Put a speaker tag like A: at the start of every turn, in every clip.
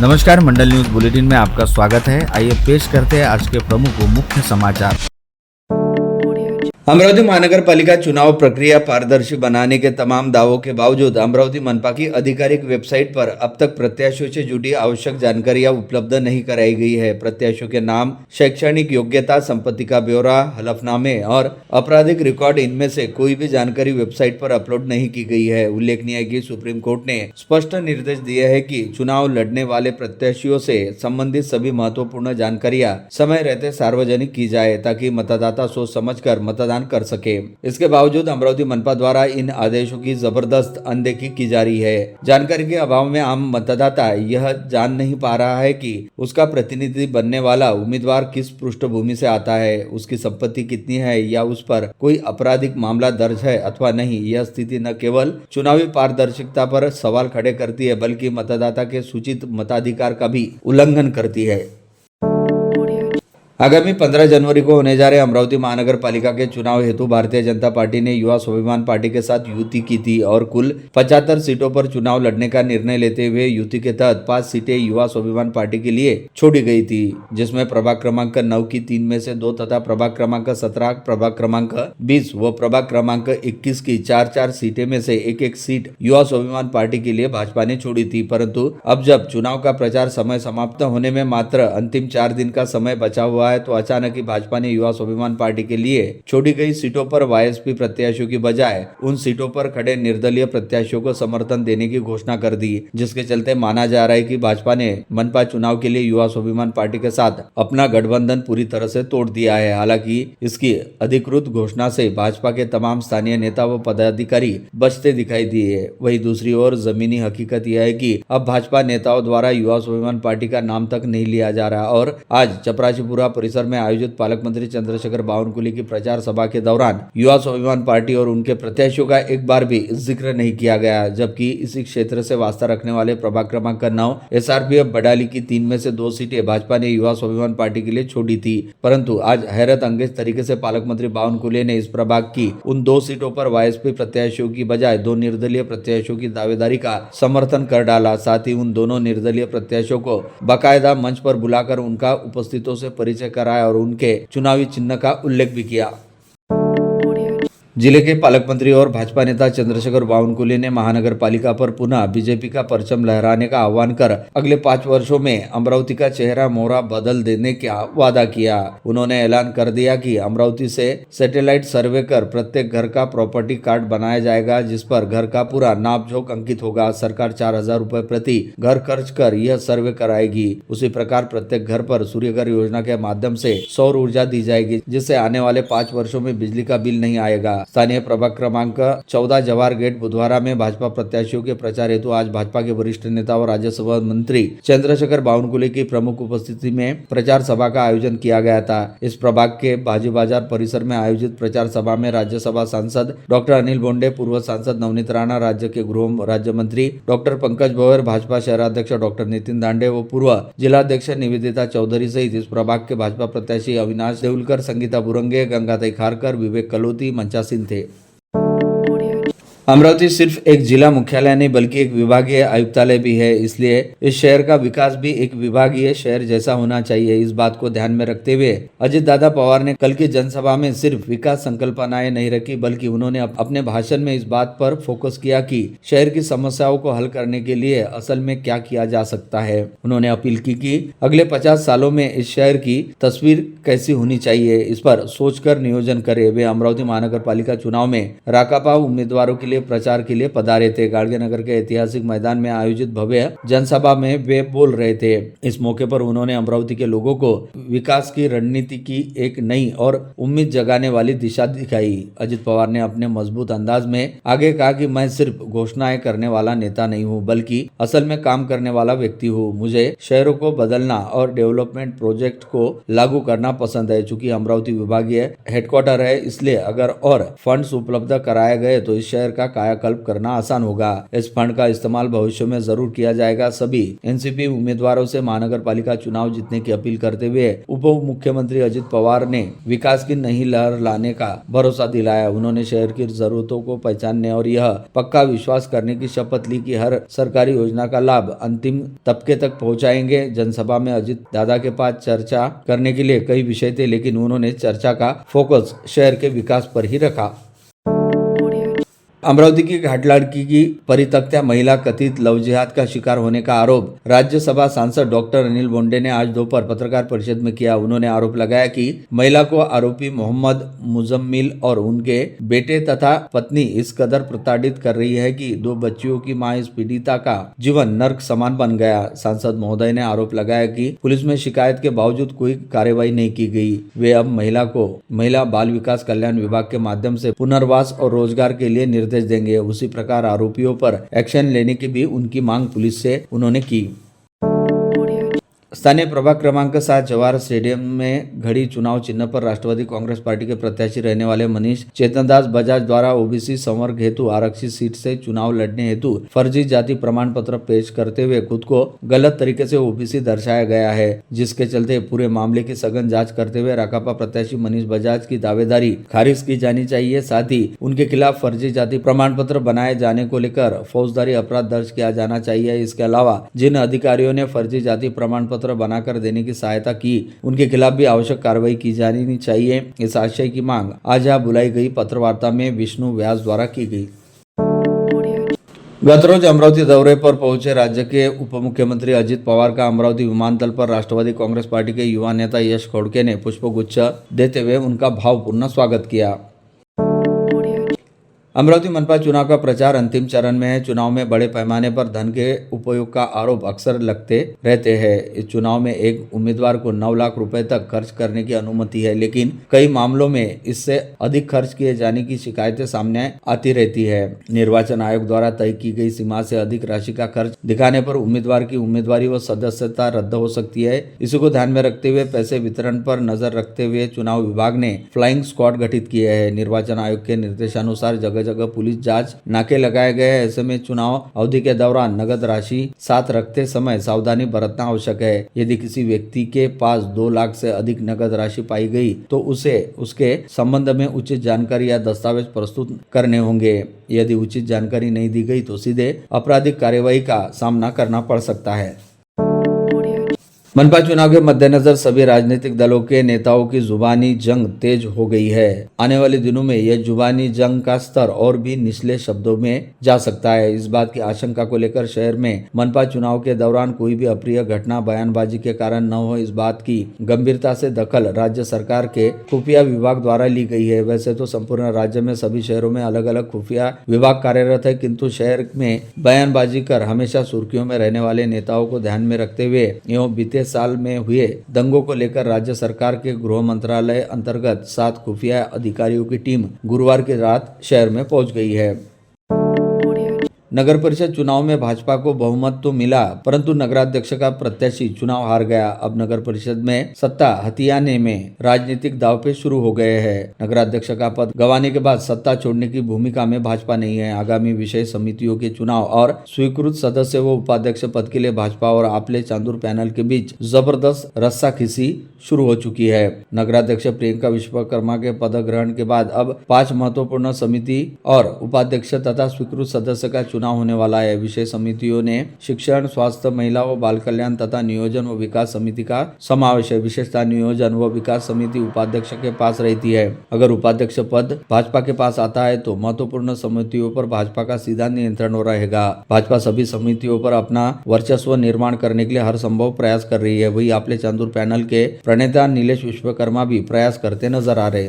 A: नमस्कार, मंडल news bulletin में आपका स्वागत है। आइए पेश करते हैं आज के प्रमुख व मुख्य समाचार। अमरावती महानगर पालिका चुनाव प्रक्रिया पारदर्शी बनाने के तमाम दावों के बावजूद अमरावती मनपा की आधिकारिक वेबसाइट पर अब तक प्रत्याशियों से जुड़ी आवश्यक जानकारियां उपलब्ध नहीं कराई गई है। प्रत्याशियों के नाम, शैक्षणिक योग्यता, संपत्ति का ब्यौरा, हलफनामे और आपराधिक रिकॉर्ड, इनमें से कोई भी जानकारी वेबसाइट पर अपलोड नहीं की गई है। उल्लेखनीय है कि सुप्रीम कोर्ट ने स्पष्ट निर्देश दिए है कि चुनाव लड़ने वाले प्रत्याशियों से संबंधित सभी महत्वपूर्ण जानकारियां समय रहते सार्वजनिक की जाए ताकि मतदाता सोच समझकर मतदान कर सके। इसके बावजूद अमरावती मनपा द्वारा इन आदेशों की जबरदस्त अनदेखी की जा रही है। जानकारी के अभाव में आम मतदाता यह जान नहीं पा रहा है कि उसका प्रतिनिधि बनने वाला उम्मीदवार किस पृष्ठभूमि से आता है, उसकी संपत्ति कितनी है या उस पर कोई आपराधिक मामला दर्ज है अथवा नहीं। यह स्थिति न केवल चुनावी पारदर्शिता पर सवाल खड़े करती है बल्कि मतदाता के सूचित मताधिकार का भी उल्लंघन करती है। आगामी 15 जनवरी को होने जा रहे अमरावती महानगर पालिका के चुनाव हेतु भारतीय जनता पार्टी ने युवा स्वाभिमान पार्टी के साथ युति की थी और कुल 75 सीटों पर चुनाव लड़ने का निर्णय लेते हुए युति के तहत 5 सीटें युवा स्वाभिमान पार्टी के लिए छोड़ी गई थी, जिसमें प्रभाग क्रमांक 9 की 3 में से 2 तथा प्रभाग क्रमांक 17, प्रभाग क्रमांक 20 व प्रभाग क्रमांक 21 की 4-4 सीटें में से एक सीट युवा स्वाभिमान पार्टी के लिए भाजपा ने छोड़ी थी। परंतु अब जब चुनाव का प्रचार समय समाप्त होने में मात्र अंतिम 4 दिन का समय बचा हुआ है तो अचानक ही भाजपा ने युवा स्वाभिमान पार्टी के लिए छोड़ी गई सीटों पर वाईएसपी प्रत्याशियों की बजाय उन सीटों पर खड़े निर्दलीय प्रत्याशियों को समर्थन देने की घोषणा कर दी, जिसके चलते माना जा रहा है कि भाजपा ने मनपा चुनाव के लिए युवा स्वाभिमान पार्टी के साथ अपना गठबंधन पूरी तरह से तोड़ दिया है। हालांकि इसकी अधिकृत घोषणा से भाजपा के तमाम स्थानीय नेता व पदाधिकारी बचते दिखाई दिए। वहीं दूसरी ओर जमीनी हकीकत यह है कि अब भाजपा नेताओं द्वारा युवा स्वाभिमान पार्टी का नाम तक नहीं लिया जा रहा और आज चपरासीपुरा परिसर में आयोजित पालक मंत्री चंद्रशेखर बावनकुले की प्रचार सभा के दौरान युवा स्वाभिमान पार्टी और उनके प्रत्याशियों का एक बार भी जिक्र नहीं किया गया, जबकि इसी क्षेत्र से वास्ता रखने वाले प्रभाग क्रमांक 9 एसआरपीएफ बडाली की 3 में से 2 सीटें भाजपा ने युवा स्वाभिमान पार्टी के लिए छोड़ी थी। परंतु आज हैरत अंगेज तरीके से पालक मंत्री बावनकुले ने इस प्रभाग की उन 2 सीटों पर वाईएसपी प्रत्याशियों की बजाय 2 निर्दलीय प्रत्याशियों की दावेदारी का समर्थन कर डाला। साथ ही उन दोनों निर्दलीय प्रत्याशियों को बाकायदा मंच पर बुलाकर उनका उपस्थितों से परिचय कराया और उनके चुनावी चिन्ह का उल्लेख भी किया। जिले के पालक मंत्री और भाजपा नेता चंद्रशेखर बावनकुले ने महानगर पालिका पर पुनः बीजेपी का परचम लहराने का आह्वान कर अगले 5 वर्षों में अमरावती का चेहरा मोहरा बदल देने का वादा किया। उन्होंने ऐलान कर दिया कि अमरावती से सैटेलाइट सर्वे कर प्रत्येक घर का प्रॉपर्टी कार्ड बनाया जाएगा, जिस पर घर का पूरा नापजोक अंकित होगा। सरकार 4,000 रुपए प्रति घर खर्च कर यह सर्वे कराएगी। उसी प्रकार प्रत्येक घर पर सूर्यघर योजना के माध्यम से सौर ऊर्जा दी जाएगी, जिससे आने वाले 5 वर्षों में बिजली का बिल नहीं आएगा। स्थानीय प्रभाग क्रमांक 14 जवाहर गेट बुधवारा में भाजपा प्रत्याशियों के प्रचार हेतु आज भाजपा के वरिष्ठ नेता और राज्यसभा मंत्री चंद्रशेखर बावनकुले की प्रमुख उपस्थिति में प्रचार सभा का आयोजन किया गया था। इस प्रभाग के बाजी बाजार परिसर में आयोजित प्रचार सभा में राज्यसभा सांसद डॉक्टर अनिल बोंडे, पूर्व सांसद नवनीत राणा, राज्य के गृह राज्य मंत्री डॉक्टर पंकज भंवर, भाजपा शहराध्यक्ष डॉक्टर नितिन दांडे व पूर्व जिलाध्यक्ष निवेदिता चौधरी सहित इस प्रभाग के भाजपा प्रत्याशी अविनाश देउलकर, संगीता बुरंगे, गंगाताई खारकर, विवेक कलोती मंचासीन थे। अमरावती सिर्फ एक जिला मुख्यालय नहीं बल्कि एक विभागीय आयुक्तालय भी है, इसलिए इस शहर का विकास भी एक विभागीय शहर जैसा होना चाहिए। इस बात को ध्यान में रखते हुए अजित दादा पवार ने कल की जनसभा में सिर्फ विकास संकल्पनाएं नहीं रखी बल्कि उन्होंने अपने भाषण में इस बात पर फोकस किया कि शहर की समस्याओं को हल करने के लिए असल में क्या किया जा सकता है। उन्होंने अपील की कि अगले 50 सालों में इस शहर की तस्वीर कैसी होनी चाहिए, इस पर सोचकर नियोजन करे। वे अमरावती महानगर पालिका चुनाव में राकापा उम्मीदवारों के लिए प्रचार के लिए पधारे थे। गाड़गेनगर के ऐतिहासिक मैदान में आयोजित भव्य जनसभा में वे बोल रहे थे। इस मौके पर उन्होंने अमरावती के लोगों को विकास की रणनीति की एक नई और उम्मीद जगाने वाली दिशा दिखाई। अजित पवार ने अपने मजबूत अंदाज में आगे कहा कि मैं सिर्फ घोषणाएं करने वाला नेता नहीं हूं बल्कि असल में काम करने वाला व्यक्ति हूं। मुझे शहरों को बदलना और डेवलपमेंट प्रोजेक्ट को लागू करना पसंद है। चूंकि अमरावती विभागीय हेडक्वार्टर है, इसलिए अगर और फंड्स उपलब्ध कराए गए तो इस शहर का कायाकल्प करना आसान होगा। इस फंड का इस्तेमाल भविष्य में जरूर किया जाएगा। सभी एनसीपी उम्मीदवारों से महानगर पालिका चुनाव जीतने की अपील करते हुए उप मुख्यमंत्री अजित पवार ने विकास की नई लहर लाने का भरोसा दिलाया। उन्होंने शहर की जरूरतों को पहचानने और यह पक्का विश्वास करने की शपथ ली कि हर सरकारी योजना का लाभ अंतिम तबके तक पहुंचाएंगे। जनसभा में अजित दादा के पास चर्चा करने के लिए कई विषय थे, लेकिन उन्होंने चर्चा का फोकस शहर के विकास पर ही रखा। अमरावती की घाटलाड़की की परित्यक्ता महिला कथित लव जिहाद का शिकार होने का आरोप राज्यसभा सांसद डॉक्टर अनिल बोंडे ने आज दोपहर पत्रकार परिषद में किया। उन्होंने आरोप लगाया कि महिला को आरोपी मोहम्मद मुजम्मिल और उनके बेटे तथा पत्नी इस कदर प्रताड़ित कर रही है कि 2 बच्चियों की मां इस पीड़िता का जीवन नर्क समान बन गया। सांसद महोदय ने आरोप लगाया कि पुलिस में शिकायत के बावजूद कोई कार्रवाई नहीं की गई। वे अब महिला बाल विकास कल्याण विभाग के माध्यम से पुनर्वास और रोजगार के लिए निर्देश देंगे। उसी प्रकार आरोपियों पर एक्शन लेने की भी उनकी मांग पुलिस से उन्होंने की। स्थानीय प्रभाग क्रमांक 7 जवाहर स्टेडियम में घड़ी चुनाव चिन्ह पर राष्ट्रवादी कांग्रेस पार्टी के प्रत्याशी रहने वाले मनीष चेतनदास बजाज द्वारा ओबीसी संवर्ग हेतु आरक्षित सीट से चुनाव लड़ने हेतु फर्जी जाति प्रमाण पत्र पेश करते हुए खुद को गलत तरीके से ओबीसी दर्शाया गया है, जिसके चलते पूरे मामले की सघन जांच करते हुए राकापा प्रत्याशी मनीष बजाज की दावेदारी खारिज की जानी चाहिए। साथ ही उनके खिलाफ फर्जी जाति प्रमाण पत्र बनाए जाने को लेकर फौजदारी अपराध दर्ज किया जाना चाहिए। इसके अलावा जिन अधिकारियों ने फर्जी जाति प्रमाण पत्र बनाकर देने की सहायता की, उनके खिलाफ भी आवश्यक कार्रवाई की जानी चाहिए। इस आशय की मांग आज यहाँ बुलाई गई पत्रवार्ता में विष्णु व्यास द्वारा की गई। गत रोज अमरावती दौरे पर पहुंचे राज्य के उप मुख्यमंत्री अजित पवार का अमरावती विमानतल पर राष्ट्रवादी कांग्रेस पार्टी के युवा नेता यश खोड़के ने पुष्पगुच्छ देते हुए उनका भावपूर्ण स्वागत किया। अमरावती मनपा चुनाव का प्रचार अंतिम चरण में है। चुनाव में बड़े पैमाने पर धन के उपयोग का आरोप अक्सर लगते रहते हैं। इस चुनाव में एक उम्मीदवार को 9 लाख रुपए तक खर्च करने की अनुमति है, लेकिन कई मामलों में इससे अधिक खर्च किए जाने की शिकायतें सामने आती रहती है। निर्वाचन आयोग द्वारा तय की गई सीमा से अधिक राशि का खर्च दिखाने पर उम्मीदवार की उम्मीदवारी व सदस्यता रद्द हो सकती है। इसी को ध्यान में रखते हुए पैसे वितरण पर नजर रखते हुए चुनाव विभाग ने फ्लाइंग स्क्वाड गठित किए हैं। निर्वाचन आयोग के निर्देशानुसार जगह जगह पुलिस जांच नाके लगाए गए हैं। ऐसे में चुनाव अवधि के दौरान नगद राशि साथ रखते समय सावधानी बरतना आवश्यक है। यदि किसी व्यक्ति के पास 2 लाख से अधिक नगद राशि पाई गई तो उसे उसके संबंध में उचित जानकारी या दस्तावेज प्रस्तुत करने होंगे। यदि उचित जानकारी नहीं दी गई तो सीधे आपराधिक कार्यवाही का सामना करना पड़ सकता है। मनपा चुनाव के मद्देनजर सभी राजनीतिक दलों के नेताओं की जुबानी जंग तेज हो गई है। आने वाले दिनों में यह जुबानी जंग का स्तर और भी निचले शब्दों में जा सकता है। इस बात की आशंका को लेकर शहर में मनपा चुनाव के दौरान कोई भी अप्रिय घटना बयानबाजी के कारण न हो, इस बात की गंभीरता से दखल राज्य सरकार के खुफिया विभाग द्वारा ली गई है। वैसे तो संपूर्ण राज्य में सभी शहरों में अलग अलग खुफिया विभाग कार्यरत है, किंतु शहर में बयानबाजी कर हमेशा सुर्खियों में रहने वाले नेताओं को ध्यान में रखते हुए एवं बीते साल में हुए दंगों को लेकर राज्य सरकार के गृह मंत्रालय अंतर्गत 7 खुफिया अधिकारियों की टीम गुरुवार की रात शहर में पहुंच गई है। नगर परिषद चुनाव में भाजपा को बहुमत तो मिला, परंतु नगराध्यक्ष का प्रत्याशी चुनाव हार गया। अब नगर परिषद में सत्ता हथियाने में राजनीतिक दांवपेच शुरू हो गए हैं। नगराध्यक्ष का पद गंवाने के बाद सत्ता छोड़ने की भूमिका में भाजपा नहीं है। आगामी विषय समितियों के चुनाव और स्वीकृत सदस्य व उपाध्यक्ष पद के लिए भाजपा और आपले चांदूर पैनल के बीच जबरदस्त रस्साखीसी शुरू हो चुकी है। नगराध्यक्ष प्रियंका विश्वकर्मा के पद ग्रहण के बाद अब 5 महत्वपूर्ण समिति और उपाध्यक्ष तथा स्वीकृत सदस्य का चुनाव होने वाला है। विषय समितियों ने शिक्षण, स्वास्थ्य, महिला व बाल कल्याण तथा नियोजन व विकास समिति का समावेश है। विशेषतः नियोजन व विकास समिति उपाध्यक्ष के पास रहती है। अगर उपाध्यक्ष पद भाजपा के पास आता है तो महत्वपूर्ण समितियों पर भाजपा का सीधा नियंत्रण हो रहेगा। भाजपा सभी समितियों पर अपना वर्चस्व निर्माण करने के लिए हर संभव प्रयास कर रही है। वही आपले चांदूर पैनल के प्रणेता नीलेश विश्वकर्मा भी प्रयास करते नजर आ रहे।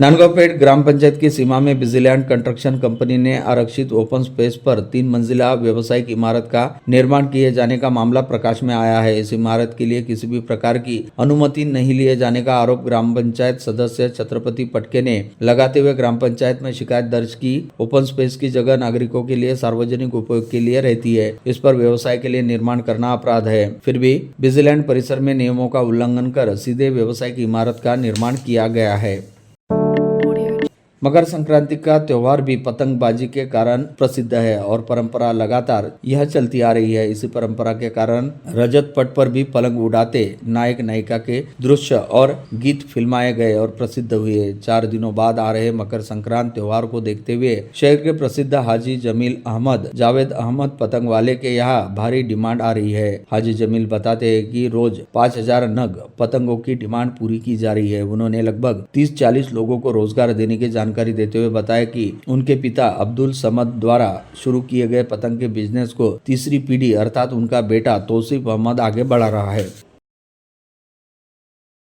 A: नांदगांवपेट ग्राम पंचायत की सीमा में बिजिलैंड कंस्ट्रक्शन कंपनी ने आरक्षित ओपन स्पेस पर 3 मंजिला व्यावसायिक इमारत का निर्माण किए जाने का मामला प्रकाश में आया है। इस इमारत के लिए किसी भी प्रकार की अनुमति नहीं लिए जाने का आरोप ग्राम पंचायत सदस्य छत्रपति पटके ने लगाते हुए ग्राम पंचायत में शिकायत दर्ज की। ओपन स्पेस की जगह नागरिकों के लिए सार्वजनिक उपयोग के लिए रहती है। इस पर व्यवसाय के लिए निर्माण करना अपराध है। फिर भी बिजिलैंड परिसर में नियमों का उल्लंघन कर सीधे व्यावसायिक इमारत का निर्माण किया गया है। मकर संक्रांति का त्योहार भी पतंगबाजी के कारण प्रसिद्ध है और परंपरा लगातार यह चलती आ रही है। इसी परंपरा के कारण रजत पट पर भी पतंग उड़ाते नायक नायिका के दृश्य और गीत फिल्माए गए और प्रसिद्ध हुए। 4 दिनों बाद आ रहे मकर संक्रांति त्योहार को देखते हुए शहर के प्रसिद्ध हाजी जमील अहमद जावेद अहमद पतंग वाले के यहाँ भारी डिमांड आ रही है। हाजी जमील बताते हैं कि रोज 5000 नग पतंगों की डिमांड पूरी की जा रही है। उन्होंने लगभग 30-40 लोगों को रोजगार देने की जानकारी देते हुए बताया कि उनके पिता अब्दुल समद द्वारा शुरू किए गए पतंग के बिजनेस को तीसरी पीढ़ी अर्थात उनका बेटा तौसीफ अहमद आगे बढ़ा रहा है।